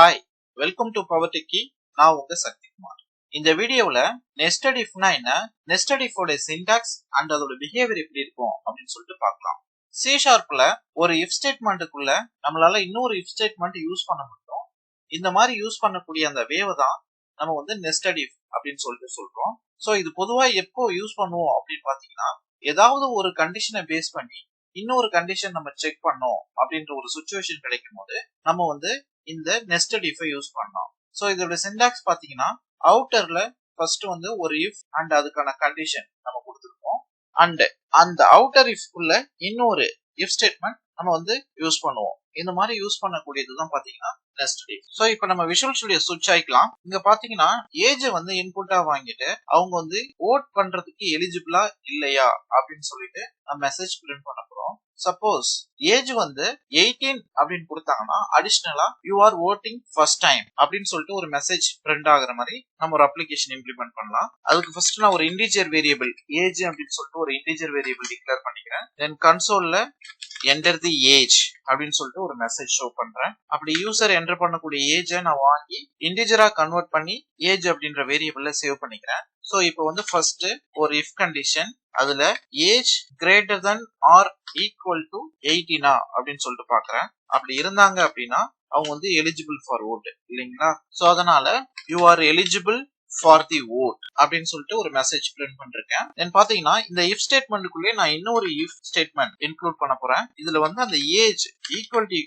Hi, welcome to power techie. நான் உங்க சக்திகுமார். இந்த வீடியோவில் நெஸ்டட் இஃப்னா என்ன, நெஸ்டட் இஃபோட சின்டாக்ஸ் அண்ட் அதோட பிஹேவியர் எப்படி இருக்கும் அப்படின்னு சொல்லிட்டு பார்க்கலாம். சி ஷார்ப்ல ஒரு இஃப் ஸ்டேட்மெண்ட்டுக்குள்ள நம்மளால இன்னொரு இஃப் ஸ்டேட்மெண்ட் யூஸ் பண்ண முடியும். இந்த மாதிரி யூஸ் பண்ணக்கூடிய அந்த வேவ் தான் நம்ம வந்து நெஸ்டட் இஃப் அப்படின்னு சொல்லிட்டு சொல்றோம். ஸோ இது பொதுவாக எப்போ யூஸ் பண்ணுவோம் அப்படின்னு பார்த்தீங்கன்னா, ஏதாவது ஒரு கண்டிஷனை பேஸ் பண்ணி இன்னொரு கண்டிஷன் நம்ம செக் பண்ணோம் அப்படின்ற ஒரு சுச்சுவேஷன் கிடைக்கும் போது நம்ம வந்து இந்த நெஸ்டட் இஃப் யூஸ் பண்ணலாம். சோ இதோட சின்டாக்ஸ் பாத்தீங்கன்னா, அவுட்டர்ல ஃபர்ஸ்ட் வந்து ஒரு இஃப் அண்ட் அதுக்கான கண்டிஷன் நம்ம கொடுத்துருக்கோம். அண்ட் அந்த அவுட்டர் இஃப் குள்ள இன்னொரு இஃப் ஸ்டேட்மெண்ட் நம்ம வந்து யூஸ் பண்ணுவோம். இந்த மாதிரி யூஸ் பண்ணக்கூடியதுதான் பாத்தீங்கன்னா நெஸ்டட் இஃப். சோ இப்போ நம்ம விஷுவல் ஸ்டுடியோ ஸ்விட்ச் ஆயிக்கலாம். இங்க பாத்தீங்கன்னா ஏஜ் வந்து இன்புட்டா வாங்கிட்டு அவங்க வந்து ஓட் பண்றதுக்கு எலிஜிபிளா இல்லையா அப்படின்னு சொல்லிட்டு மெசேஜ் பிரிண்ட் பண்ண போறோம். சப்போஸ் ஏஜ் வந்து 18 அப்படின்னு கொடுத்தாங்கன்னா அடிஷனலா you are voting first time அப்படின்னு சொல்லிட்டு ஒரு மெசேஜ் பிரிண்ட் ஆகுற மாதிரி நம்ம ஒரு அப்ளிகேஷன் இம்ப்ளிமெண்ட் பண்ணலாம். அதுக்கு ஃபர்ஸ்ட் நான் ஒரு இன்டிஜர் வேரியபிள் ஏஜ் அப்படின்னு சொல்லிட்டு ஒரு இன்டிஜர் வேரியபிள் டிக்ளேர் பண்ணிக்கிறேன். தென் கன்சோல்ல என்டர் தி ஏஜ் அப்படின்னு சொல்லிட்டு ஒரு மெசேஜ் ஷோ பண்றேன். அப்படி யூசர் என்டர் பண்ணக்கூடிய ஏஜை நான் வாங்கி இன்டிஜரா கன்வெர்ட் பண்ணி ஏஜ் அப்படின்ற வேரியபிள்ல சேவ் பண்ணிக்கிறேன். சோ இப்போ வந்து ஃபர்ஸ்ட் ஒரு இஃப் கண்டிஷன், அதுல age greater than or equal to 18 அப்படின்னு சொல்லிட்டு பாக்குறேன். அப்படி இருந்தாங்க அப்படின்னா அவங்க வந்து எலிஜிபிள் ஃபார் ஓட் இல்லைங்களா. சோ அதனால you are eligible for the vote அப்படின்னு சொல்லிட்டு ஒரு மெசேஜ் பிரிண்ட் பண்ணிருக்கேன். தென் பாத்தீங்கன்னா இந்த இஃப் ஸ்டேட்மெண்ட்டுக்குள்ளே நான் இன்னொரு இஃப் ஸ்டேட்மெண்ட் இன்க்ளூட் பண்ண போறேன். இதுல வந்து அந்த ஏஜ் ஈக்குவல் டு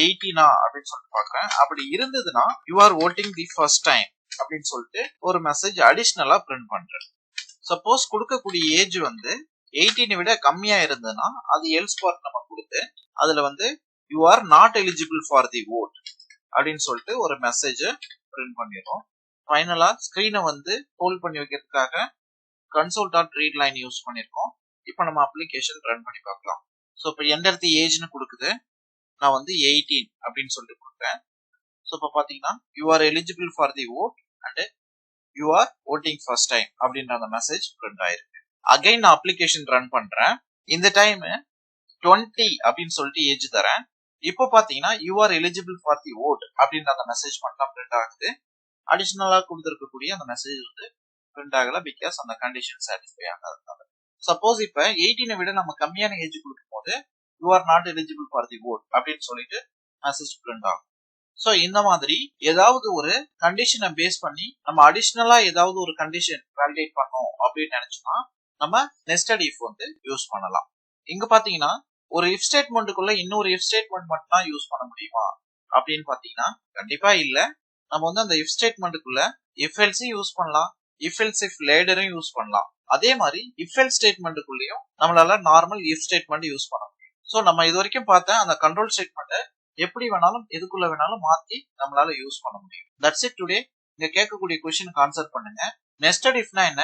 18 அப்படின்னு சொல்லிட்டு பாக்குறேன். அப்படி இருந்ததுன்னா you are voting the first time அப்படின்னு சொல்லிட்டு ஒரு மெசேஜ் அடிஷனலா பிரிண்ட் பண்றேன். சப்போஸ் கொடுக்கக்கூடிய ஏஜ் வந்து 18 விட கம்மியா இருந்ததுன்னா அது எல்ஸ் பார்ட் நம்ம கொடுத்து அதுல வந்து you are not eligible for the vote அப்படின்னு சொல்லிட்டு ஒரு மெசேஜ் பிரிண்ட் பண்ணிடுறோம். ஃபைனலா ஸ்கிரீனை வந்து ஹோல்ட் பண்ணி வைக்கிறதுக்காக console dot read line use பண்ணிருக்கோம். இப்போ நம்ம அப்ளிகேஷன் ரன் பண்ணி பார்க்கலாம். ஸோ இப்போ என்டர் தி ஏஜ்னு கொடுக்குது. நான் வந்து 18 அப்படின்னு சொல்லிட்டு கொடுப்பேன். ஸோ இப்போ பாத்தீங்கன்னா you are eligible for the vote and you are voting first time அப்படின்ற அந்த மெசேஜ் பிரிண்ட் ஆயிருக்கு. அகைன் நான் அப்ளிகேஷன் ரன் பண்றேன். இந்த டைம் 20 அப்படின்னு சொல்லிட்டு ஏஜ் தரேன். இப்போ பாத்தீங்கன்னா you are eligible for the vote அப்படின்ற அந்த மெசேஜ் மட்டும் பிரிண்ட் ஆகுது. அடிஷனலா கொடுத்திருக்கக்கூடிய அந்த மெசேஜ் வந்து பிரிண்ட் ஆகல, பிகாஸ் அந்த கண்டிஷன் சாட்டிஸ்ஃபை ஆகாதனால. சப்போஸ் இப்ப 18 விட நம்ம கம்மியான ஏஜ் கொடுக்கும் போது you are not eligible for the vote அப்படின்னு சொல்லிட்டு மெசேஜ் பிரிண்ட் ஆகும். சோ இந்த மாதிரி ஏதாவது ஒரு கண்டிஷனை பேஸ் பண்ணி நம்ம அடிஷனலா ஏதாவது ஒரு கண்டிஷன் வேலிடேட் பண்ணோம் அப்படின்னு நினைச்சோம்னா நம்ம நெஸ்டட் இஃப் வந்து யூஸ் பண்ணலாம். இங்க பாத்தீங்கன்னா ஒரு இஃப் ஸ்டேட்மெண்ட்டுக்குள்ள இன்னொரு இஃப் ஸ்டேட்மெண்ட் மட்டும் தான் யூஸ் பண்ண முடியுமா அப்படின்னு பாத்தீங்கன்னா கண்டிப்பா இல்ல. நம்ம வந்து அந்த இஃப் ஸ்டேட்மெண்ட்டுக்குள்ள இஃப் எல்ஸ் யூஸ் பண்ணலாம், இஃப் எல்ஸ் இஃப் லேடரும் யூஸ் பண்ணலாம். அதே மாதிரி இஃப் எல்ஸ் ஸ்டேட்மெண்ட்டுக்குள்ளேயும் நம்மளால நார்மல் இஃப் ஸ்டேட்மெண்ட் யூஸ் பண்ண முடியும். சோ நம்ம இது வரைக்கும் பார்த்த அந்த கண்ட்ரோல் ஸ்டேட்மெண்ட்டை எப்படி வேணாலும் எதுக்குள்ள வேணாலும் மாத்தி நம்மளால யூஸ் பண்ண முடியும். That's it today. இங்க கேட்கக்கூடிய கொஸ்டினுக்கு ஆன்சர் பண்ணுங்க. நெஸ்டட் இஃப்னா என்ன,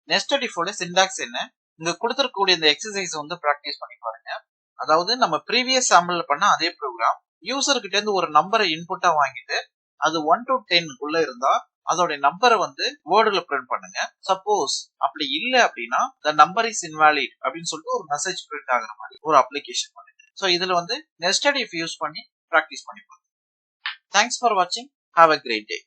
நெஸ்டட் இஃபோட சின்டாக்ஸ் என்ன, இங்க கொடுத்திருக்கக்கூடிய இந்த எக்ஸசைஸ் வந்து பிராக்டிஸ் பண்ணி பாருங்க. அதாவது நம்ம ப்ரீவியஸ் சாம்பிள்ல பண்ண அதே ப்ரோக்ராம், யூசர் கிட்ட இருந்து ஒரு நம்பரை இன்புட்டா வாங்கிட்டு அது 1 to 10 குள்ள இருந்தா அதோட நம்பரை வந்து வேர்டுல பிரிண்ட் பண்ணுங்க. சப்போஸ் அப்படி இல்ல அப்படின்னா the number is invalid அப்படின்னு சொல்லிட்டு ஒரு மெசேஜ் பிரிண்ட் ஆகுற மாதிரி ஒரு அப்ளிகேஷன் பண்ணுங்க. சோ இதுல வந்து நெஸ்டட் இஃப் யூஸ் பண்ணி பிராக்டிஸ் பண்ணி பாருங்க. தேங்க்ஸ் ஃபார் வாட்சிங். Have a great day.